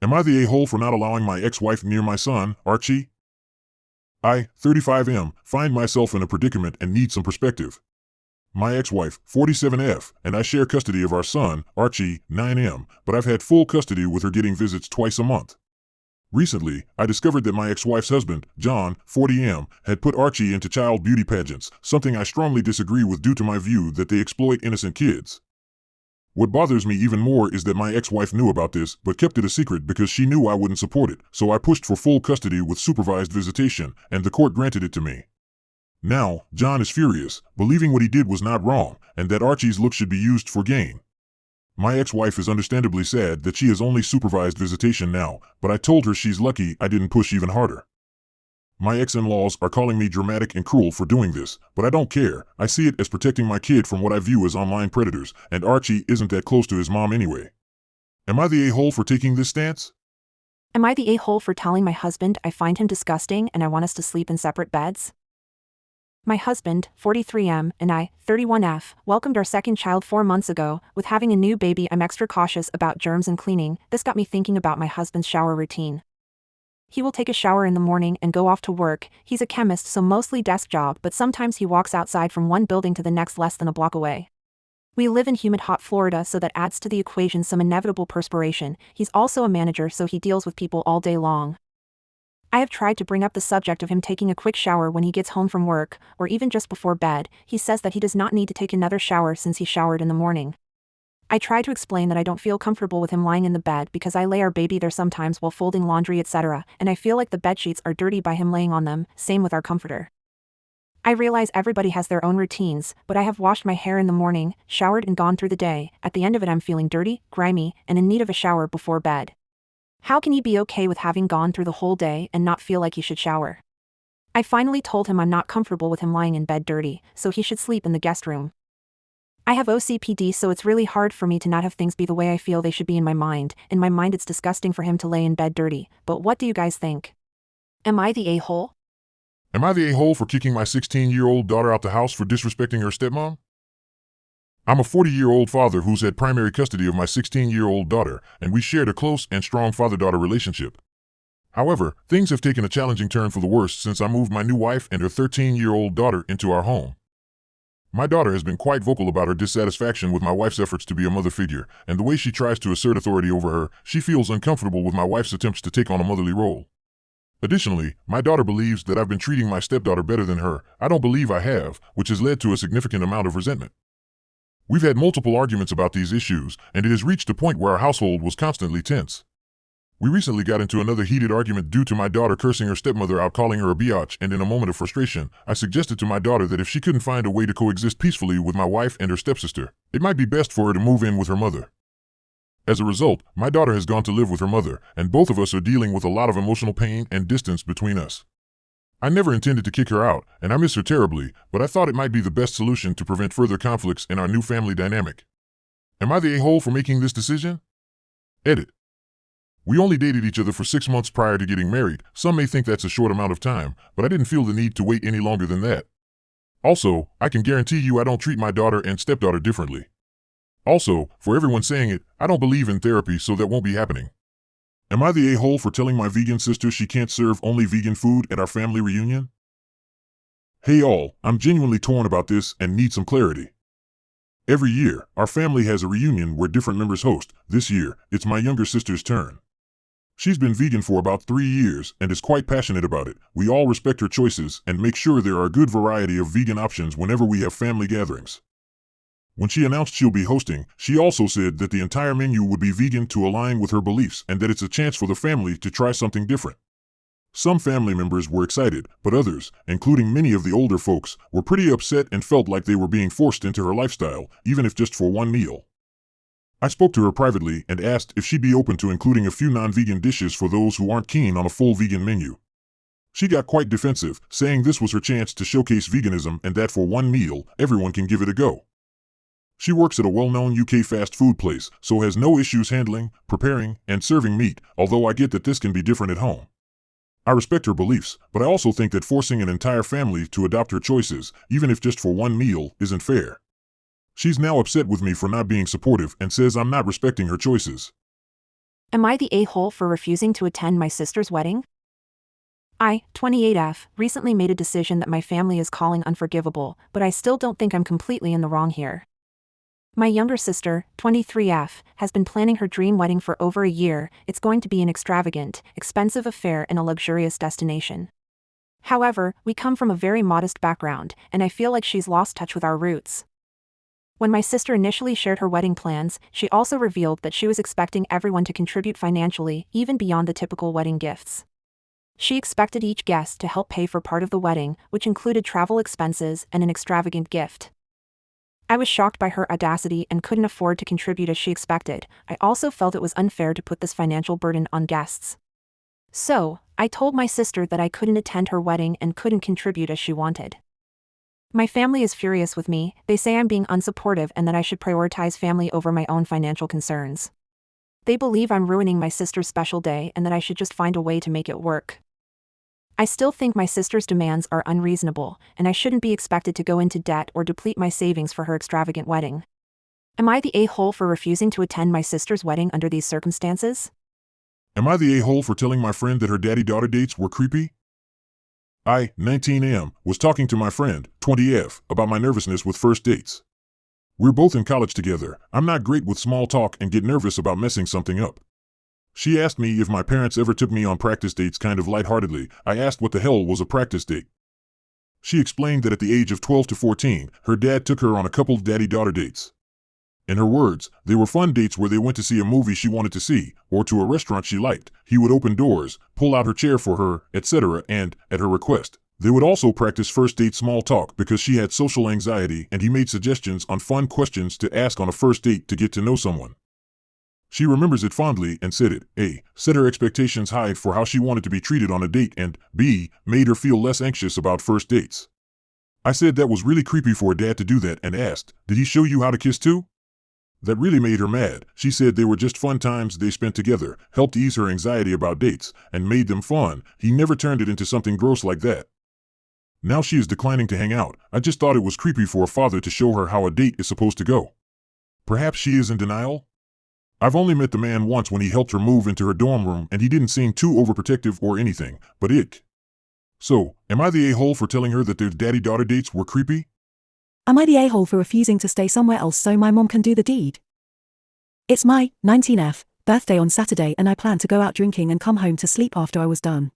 Am I the a-hole for not allowing my ex-wife near my son, Archie? I, 35M, find myself in a predicament and need some perspective. My ex-wife, 47F, and I share custody of our son, Archie, 9M, but I've had full custody with her getting visits twice a month. Recently, I discovered that my ex-wife's husband, John, 40M, had put Archie into child beauty pageants, something I strongly disagree with due to my view that they exploit innocent kids. What bothers me even more is that my ex-wife knew about this but kept it a secret because she knew I wouldn't support it, so I pushed for full custody with supervised visitation, and the court granted it to me. Now, John is furious, believing what he did was not wrong, and that Archie's look should be used for gain. My ex-wife is understandably sad that she has only supervised visitation now, but I told her she's lucky I didn't push even harder. My ex-in-laws are calling me dramatic and cruel for doing this, but I don't care. I see it as protecting my kid from what I view as online predators, and Archie isn't that close to his mom anyway. Am I the a-hole for taking this stance? Am I the a-hole for telling my husband I find him disgusting and I want us to sleep in separate beds? My husband, 43M, and I, 31F, welcomed our second child 4 months ago. With having a new baby, I'm extra cautious about germs and cleaning. This got me thinking about my husband's shower routine. He will take a shower in the morning and go off to work. He's a chemist, so mostly desk job, but sometimes he walks outside from one building to the next less than a block away. We live in humid hot Florida, so that adds to the equation some inevitable perspiration. He's also a manager, so he deals with people all day long. I have tried to bring up the subject of him taking a quick shower when he gets home from work, or even just before bed. He says that he does not need to take another shower since he showered in the morning. I try to explain that I don't feel comfortable with him lying in the bed because I lay our baby there sometimes while folding laundry, etc., and I feel like the bedsheets are dirty by him laying on them, same with our comforter. I realize everybody has their own routines, but I have washed my hair in the morning, showered and gone through the day. At the end of it I'm feeling dirty, grimy, and in need of a shower before bed. How can he be okay with having gone through the whole day and not feel like he should shower? I finally told him I'm not comfortable with him lying in bed dirty, so he should sleep in the guest room. I have OCPD, so it's really hard for me to not have things be the way I feel they should be in my mind. In my mind it's disgusting for him to lay in bed dirty, but what do you guys think? Am I the a-hole? Am I the a-hole for kicking my 16-year-old daughter out the house for disrespecting her stepmom? I'm a 40-year-old father who's had primary custody of my 16-year-old daughter, and we shared a close and strong father-daughter relationship. However, things have taken a challenging turn for the worse since I moved my new wife and her 13-year-old daughter into our home. My daughter has been quite vocal about her dissatisfaction with my wife's efforts to be a mother figure, and the way she tries to assert authority over her. She feels uncomfortable with my wife's attempts to take on a motherly role. Additionally, my daughter believes that I've been treating my stepdaughter better than her. I don't believe I have, which has led to a significant amount of resentment. We've had multiple arguments about these issues, and it has reached a point where our household was constantly tense. We recently got into another heated argument due to my daughter cursing her stepmother out, calling her a biatch, and in a moment of frustration, I suggested to my daughter that if she couldn't find a way to coexist peacefully with my wife and her stepsister, it might be best for her to move in with her mother. As a result, my daughter has gone to live with her mother, and both of us are dealing with a lot of emotional pain and distance between us. I never intended to kick her out, and I miss her terribly, but I thought it might be the best solution to prevent further conflicts in our new family dynamic. Am I the a-hole for making this decision? Edit. We only dated each other for 6 months prior to getting married. Some may think that's a short amount of time, but I didn't feel the need to wait any longer than that. Also, I can guarantee you I don't treat my daughter and stepdaughter differently. Also, for everyone saying it, I don't believe in therapy, so that won't be happening. Am I the a-hole for telling my vegan sister she can't serve only vegan food at our family reunion? Hey all, I'm genuinely torn about this and need some clarity. Every year, our family has a reunion where different members host. This year, it's my younger sister's turn. She's been vegan for about 3 years and is quite passionate about it. We all respect her choices and make sure there are a good variety of vegan options whenever we have family gatherings. When she announced she'll be hosting, she also said that the entire menu would be vegan to align with her beliefs and that it's a chance for the family to try something different. Some family members were excited, but others, including many of the older folks, were pretty upset and felt like they were being forced into her lifestyle, even if just for one meal. I spoke to her privately and asked if she'd be open to including a few non-vegan dishes for those who aren't keen on a full vegan menu. She got quite defensive, saying this was her chance to showcase veganism and that for one meal, everyone can give it a go. She works at a well-known UK fast food place, so has no issues handling, preparing, and serving meat, although I get that this can be different at home. I respect her beliefs, but I also think that forcing an entire family to adopt her choices, even if just for one meal, isn't fair. She's now upset with me for not being supportive and says I'm not respecting her choices. Am I the a-hole for refusing to attend my sister's wedding? I, 28F, recently made a decision that my family is calling unforgivable, but I still don't think I'm completely in the wrong here. My younger sister, 23F, has been planning her dream wedding for over a year. It's going to be an extravagant, expensive affair in a luxurious destination. However, we come from a very modest background, and I feel like she's lost touch with our roots. When my sister initially shared her wedding plans, she also revealed that she was expecting everyone to contribute financially, even beyond the typical wedding gifts. She expected each guest to help pay for part of the wedding, which included travel expenses and an extravagant gift. I was shocked by her audacity and couldn't afford to contribute as she expected. I also felt it was unfair to put this financial burden on guests. So, I told my sister that I couldn't attend her wedding and couldn't contribute as she wanted. My family is furious with me. They say I'm being unsupportive and that I should prioritize family over my own financial concerns. They believe I'm ruining my sister's special day and that I should just find a way to make it work. I still think my sister's demands are unreasonable, and I shouldn't be expected to go into debt or deplete my savings for her extravagant wedding. Am I the a-hole for refusing to attend my sister's wedding under these circumstances? Am I the a-hole for telling my friend that her daddy-daughter dates were creepy? I, 19am, was talking to my friend, 20F, about my nervousness with first dates. We're both in college together. I'm not great with small talk and get nervous about messing something up. She asked me if my parents ever took me on practice dates kind of lightheartedly. I asked what the hell was a practice date. She explained that at the age of 12 to 14, her dad took her on a couple daddy-daughter dates. In her words, they were fun dates where they went to see a movie she wanted to see, or to a restaurant she liked. He would open doors, pull out her chair for her, etc., and, at her request, they would also practice first date small talk because she had social anxiety, and he made suggestions on fun questions to ask on a first date to get to know someone. She remembers it fondly and said it, A, set her expectations high for how she wanted to be treated on a date, and B, made her feel less anxious about first dates. I said that was really creepy for a dad to do that and asked, did he show you how to kiss too? That really made her mad. She said they were just fun times they spent together, helped ease her anxiety about dates, and made them fun. He never turned it into something gross like that. Now she is declining to hang out. I just thought it was creepy for a father to show her how a date is supposed to go. Perhaps she is in denial? I've only met the man once when he helped her move into her dorm room and he didn't seem too overprotective or anything, but ick. So, am I the a-hole for telling her that their daddy-daughter dates were creepy? Am I the a-hole for refusing to stay somewhere else so my mom can do the deed? It's my 19F birthday on Saturday and I plan to go out drinking and come home to sleep after I was done.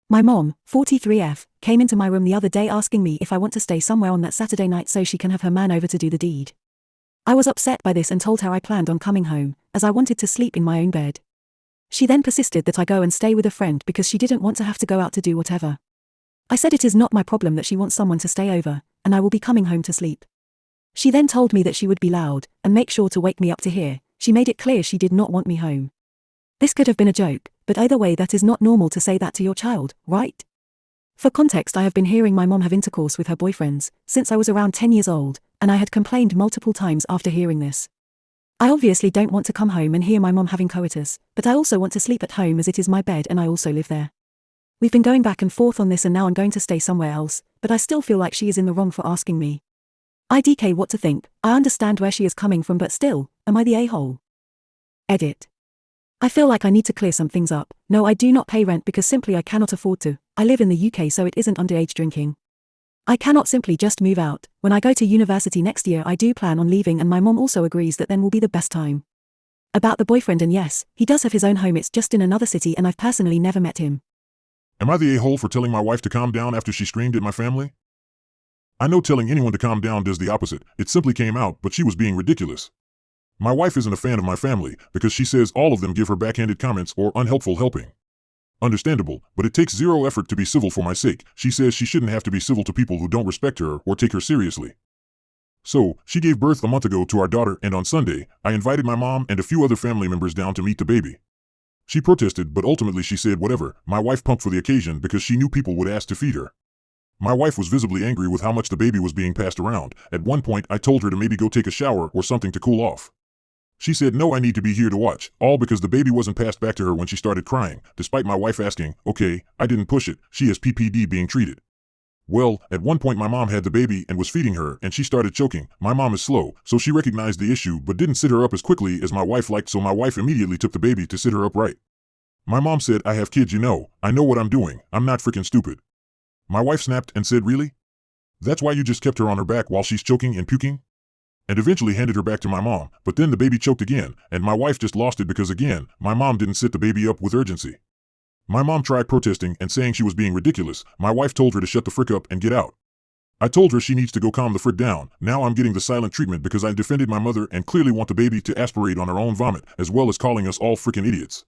My mom, 43F, came into my room the other day asking me if I want to stay somewhere on that Saturday night so she can have her man over to do the deed. I was upset by this and told her I planned on coming home, as I wanted to sleep in my own bed. She then persisted that I go and stay with a friend because she didn't want to have to go out to do whatever. I said it is not my problem that she wants someone to stay over, and I will be coming home to sleep. She then told me that she would be loud and make sure to wake me up to hear. She made it clear she did not want me home. This could have been a joke, but either way that is not normal to say that to your child, right? For context, I have been hearing my mom have intercourse with her boyfriends since I was around 10 years old, and I had complained multiple times after hearing this. I obviously don't want to come home and hear my mom having coitus, but I also want to sleep at home as it is my bed and I also live there. We've been going back and forth on this and now I'm going to stay somewhere else, but I still feel like she is in the wrong for asking me. IDK what to think. I understand where she is coming from, but still, am I the a-hole? Edit. I feel like I need to clear some things up. No, I do not pay rent because simply I cannot afford to. I live in the UK so it isn't underage drinking. I cannot simply just move out. When I go to university next year I do plan on leaving and my mom also agrees that then will be the best time. About the boyfriend, and yes, he does have his own home, it's just in another city and I've personally never met him. Am I the a-hole for telling my wife to calm down after she screamed at my family? I know telling anyone to calm down does the opposite. It simply came out, but she was being ridiculous. My wife isn't a fan of my family because she says all of them give her backhanded comments or unhelpful helping. Understandable, but it takes zero effort to be civil for my sake. She says she shouldn't have to be civil to people who don't respect her or take her seriously. So, she gave birth a month ago to our daughter, and on Sunday, I invited my mom and a few other family members down to meet the baby. She protested, but ultimately she said whatever. My wife pumped for the occasion because she knew people would ask to feed her. My wife was visibly angry with how much the baby was being passed around. At one point, I told her to maybe go take a shower or something to cool off. She said no, I need to be here to watch, all because the baby wasn't passed back to her when she started crying, despite my wife asking, okay, I didn't push it, she has PPD being treated. Well, at one point my mom had the baby and was feeding her and she started choking. My mom is slow, so she recognized the issue but didn't sit her up as quickly as my wife liked, so my wife immediately took the baby to sit her up right. My mom said, "I have kids, you know. I know what I'm doing. I'm not freaking stupid." My wife snapped and said, "Really? That's why you just kept her on her back while she's choking and puking?" And eventually handed her back to my mom, but then the baby choked again, and my wife just lost it because again, my mom didn't sit the baby up with urgency. My mom tried protesting and saying she was being ridiculous. My wife told her to shut the frick up and get out. I told her she needs to go calm the frick down. Now I'm getting the silent treatment because I defended my mother and clearly want the baby to aspirate on her own vomit, as well as calling us all frickin' idiots.